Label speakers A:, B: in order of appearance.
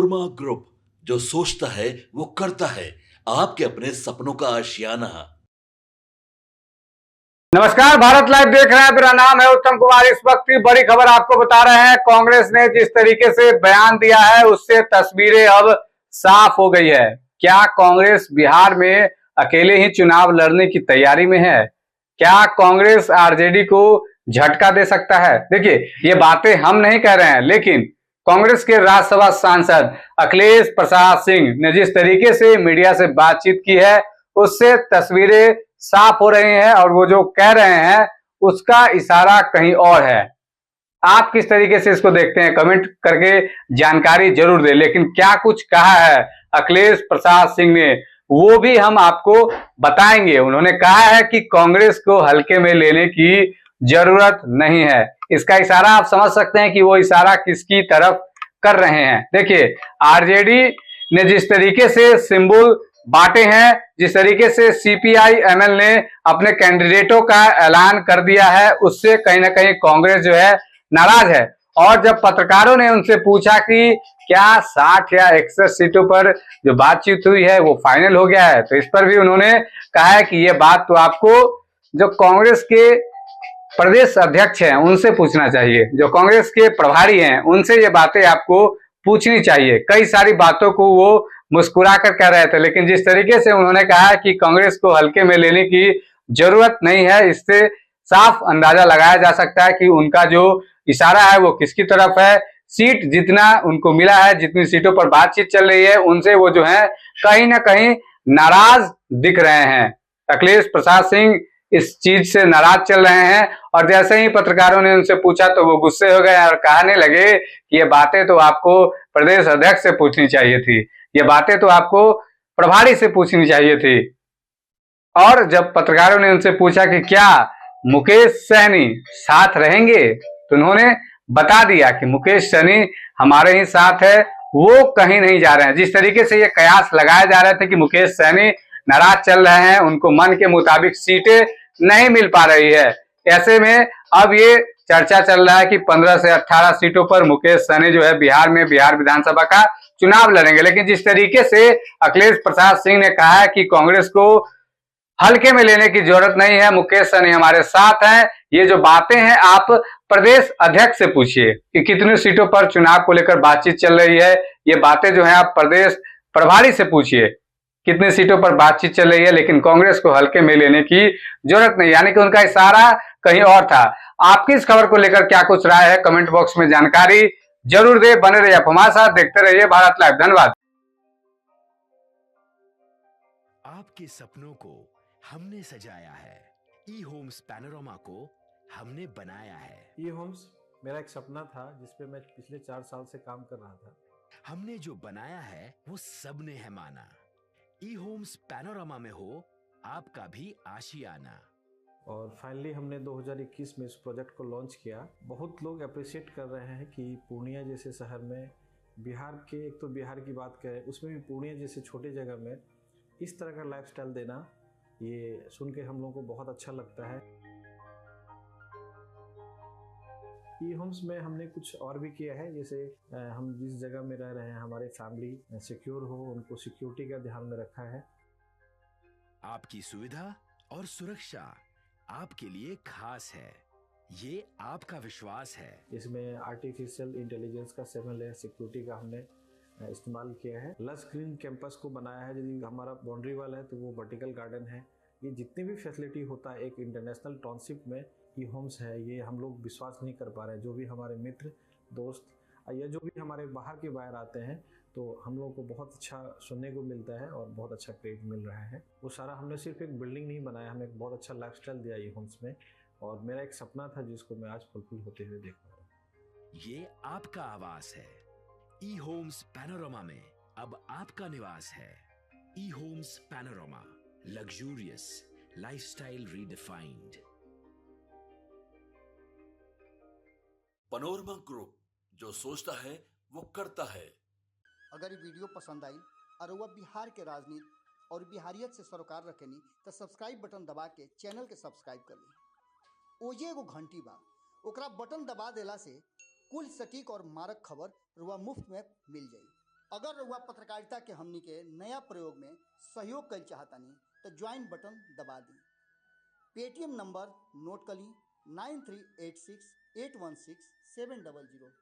A: Panorama Group, जो सोचता है वो करता है। आपके अपने सपनों का आशियाना।
B: नमस्कार, भारत लाइव देख रहे हैं। मेरा नाम है उत्तम कुमार। इस वक्त की बड़ी खबर आपको बता रहे हैं। कांग्रेस ने जिस तरीके से बयान दिया है उससे तस्वीरें अब साफ हो गई है। क्या कांग्रेस बिहार में अकेले ही चुनाव लड़ने की तैयारी में है? क्या कांग्रेस आरजेडी को झटका दे सकता है? देखिए, ये बातें हम नहीं कह रहे हैं, लेकिन कांग्रेस के राज्यसभा सांसद अखिलेश प्रसाद सिंह ने जिस तरीके से मीडिया से बातचीत की है उससे तस्वीरें साफ हो रही हैं और वो जो कह रहे हैं उसका इशारा कहीं और है। आप किस तरीके से इसको देखते हैं, कमेंट करके जानकारी जरूर दें। लेकिन क्या कुछ कहा है अखिलेश प्रसाद सिंह ने, वो भी हम आपको बताएंगे। उन्होंने कहा है कि कांग्रेस को हल्के में लेने की जरूरत नहीं है। इसका इशारा आप समझ सकते हैं कि वो इशारा किसकी तरफ कर रहे हैं। देखिए, आरजेडी ने जिस तरीके से सिंबल बांटे हैं, जिस तरीके से सीपीआई एमएल ने अपने कैंडिडेटों का ऐलान कर दिया है, उससे कहीं ना कहीं कांग्रेस जो है नाराज है। और जब पत्रकारों ने उनसे पूछा कि क्या 60 या 61 सीटों पर जो बातचीत हुई है वो फाइनल हो गया है, तो इस पर भी उन्होंने कहा है कि ये बात तो आपको जो कांग्रेस के प्रदेश अध्यक्ष हैं उनसे पूछना चाहिए, जो कांग्रेस के प्रभारी हैं उनसे ये बातें आपको पूछनी चाहिए। कई सारी बातों को वो मुस्कुरा कर कह रहे थे, लेकिन जिस तरीके से उन्होंने कहा कि कांग्रेस को हल्के में लेने की जरूरत नहीं है, इससे साफ अंदाजा लगाया जा सकता है कि उनका जो इशारा है वो किसकी तरफ है। सीट जितना उनको मिला है, जितनी सीटों पर बातचीत चल रही है, उनसे वो जो है कहीं ना कहीं नाराज दिख रहे हैं। अखिलेश प्रसाद सिंह इस चीज से नाराज चल रहे हैं और जैसे ही पत्रकारों ने उनसे पूछा तो वो गुस्से हो गए और कहने लगे कि ये बातें तो आपको प्रदेश अध्यक्ष से पूछनी चाहिए थी, ये बातें तो आपको प्रभारी से पूछनी चाहिए थी। और जब पत्रकारों ने उनसे पूछा कि क्या मुकेश सहनी साथ रहेंगे, तो उन्होंने बता दिया कि मुकेश सहनी हमारे ही साथ है, वो कहीं नहीं जा रहे हैं। जिस तरीके से ये कयास लगाए जा रहे थे कि मुकेश सहनी नाराज चल रहे हैं, उनको मन के मुताबिक सीटें नहीं मिल पा रही है, ऐसे में अब ये चर्चा चल रहा है कि 15 से 18 सीटों पर मुकेश सहनी जो है बिहार में बिहार विधानसभा का चुनाव लड़ेंगे। लेकिन जिस तरीके से अखिलेश प्रसाद सिंह ने कहा है कि कांग्रेस को हल्के में लेने की जरूरत नहीं है, मुकेश सहनी हमारे साथ हैं, ये जो बातें हैं आप प्रदेश अध्यक्ष से पूछिए कि कितनी सीटों पर चुनाव को लेकर बातचीत चल रही है। ये बातें जो है आप प्रदेश प्रभारी से पूछिए कितनी सीटों पर बातचीत चल रही है, लेकिन कांग्रेस को हल्के में लेने की जरूरत नहीं, यानी कि उनका इशारा कहीं और था। आपकी इस खबर को लेकर क्या कुछ राय है, कमेंट बॉक्स में जानकारी जरूर दे। बने रहिए आप हमारे साथ, देखते रहिए भारत लाइव। धन्यवाद।
C: आपके सपनों को हमने सजाया है, ई होम्स पैनोरमा को हमने बनाया है।
D: ई होम्स मेरा एक सपना था जिसपे मैं पिछले 4 साल से काम कर रहा था।
C: हमने जो बनाया है वो सबने है माना। ई होम्स पैनोरमा में हो आपका भी आशियाना।
D: और फाइनली हमने 2021 में इस प्रोजेक्ट को लॉन्च किया। बहुत लोग अप्रिशिएट कर रहे हैं कि पूर्णिया जैसे शहर में, बिहार के, एक तो बिहार की बात करें उसमें भी पूर्णिया जैसे छोटे जगह में इस तरह का लाइफस्टाइल देना, ये सुन के हम लोगों को बहुत अच्छा लगता है। ई होम्स में हमने कुछ और भी किया है, जैसे हम जिस जगह में रह रहे हैं हमारे फैमिली सिक्योर हो, उनको सिक्योरिटी का ध्यान में रखा है।
C: आपकी सुविधा और सुरक्षा आपके लिए खास है, ये आपका विश्वास है।
D: इसमें आर्टिफिशियल इंटेलिजेंस का 7 लेयर सिक्योरिटी का हमने इस्तेमाल किया है। लस ग्रीन कैंपस को बनाया है। यदि हमारा बाउंड्री वाल है तो वो वर्टिकल गार्डन है। ये जितनी भी फैसिलिटी होता है एक इंटरनेशनल टाउनशिप में ई होम्स है, ये हम लोग विश्वास नहीं कर पा रहे हैं। जो भी हमारे मित्र दोस्त या जो भी हमारे बाहर के बाहर आते हैं तो हम लोगों को बहुत अच्छा सुनने को मिलता है और बहुत अच्छा क्रेडिट मिल रहा है। वो सारा हमने सिर्फ एक बिल्डिंग नहीं बनाया, हमें एक बहुत अच्छा लाइफस्टाइल दिया ई होम्स में, और मेरा एक सपना था जिसको मैं आज फुलफिल होते हुए देख पा रहा हूँ।
C: ये आपका आवास है। ई होम्स पैनोरमा में अब आपका निवास है। E Homes Panorama, luxurious lifestyle redefined.
A: Panorama Group, जो सोचता है वो करता है।
E: अगर ये वीडियो पसंद आई और वह बिहार के राजनीति और बिहारियत से सरोकार रखेनी तो सब्सक्राइब बटन दबा के चैनल के सब्सक्राइब कर ली। ओजे एगो घंटी बा, ओकरा बटन दबा देला से कुल सटीक और मारक खबर रुआ मुफ्त में मिल जाई। अगर रउआ पत्रकारिता के हमनी के नया प्रयोग में सहयोग कर चाहतनी तो ज्वाइन बटन दबा दी। पेटीएम नंबर नोट कर ली 9386816700।